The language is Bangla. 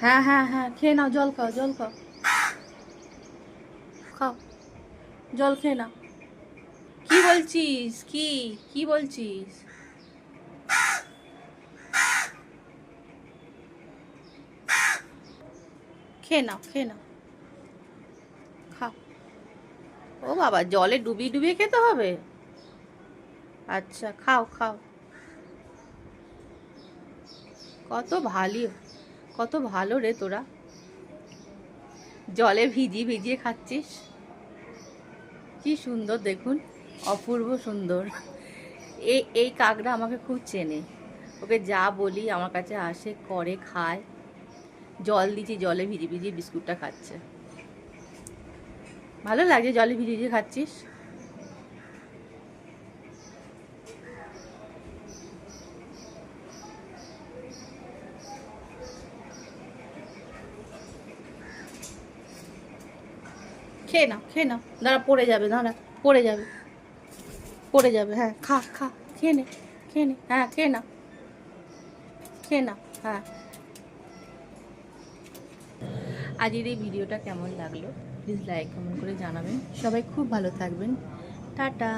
হ্যাঁ হ্যাঁ হ্যাঁ, খেয়ে নাও, জল খাও, জল খাও, খাও, জল খেয়ে নাও। কি বলছিস? কি কি বলছিস? খেয়ে নাও, খেয়ে নাও, খাও। ও বাবা, জলে ডুবিয়ে ডুবিয়ে খেতে হবে? আচ্ছা, খাও খাও। কত ভালো, কত ভালো রে তোরা, জলে ভিজিয়ে ভিজিয়ে খাচ্ছিস। কি সুন্দর দেখুন, অপূর্ব সুন্দর। এই কাকটা আমাকে খুব চেনে, ওকে যা বলি আমার কাছে আসে, করে, খায়। জল দিচ্ছি, জলে ভিজিয়ে ভিজিয়ে বিস্কুটটা খাচ্ছে। ভালো লাগছে জলে ভিজিয়ে ভিজিয়ে খাচ্ছিস। খেয়ে নাও, খেয়ে নাও, দাঁড়া পড়ে যাবে, দাঁড়া পড়ে যাবে, পড়ে যাবে। হ্যাঁ, খা খা, খেয়ে নে, খেয়ে নে, হ্যাঁ খেয়ে নাও, খেয়ে নাও, হ্যাঁ। আজকের এই ভিডিওটা কেমন লাগলো প্লিজ লাইক কমেন্ট করে জানাবেন। সবাই খুব ভালো থাকবেন। টাটা।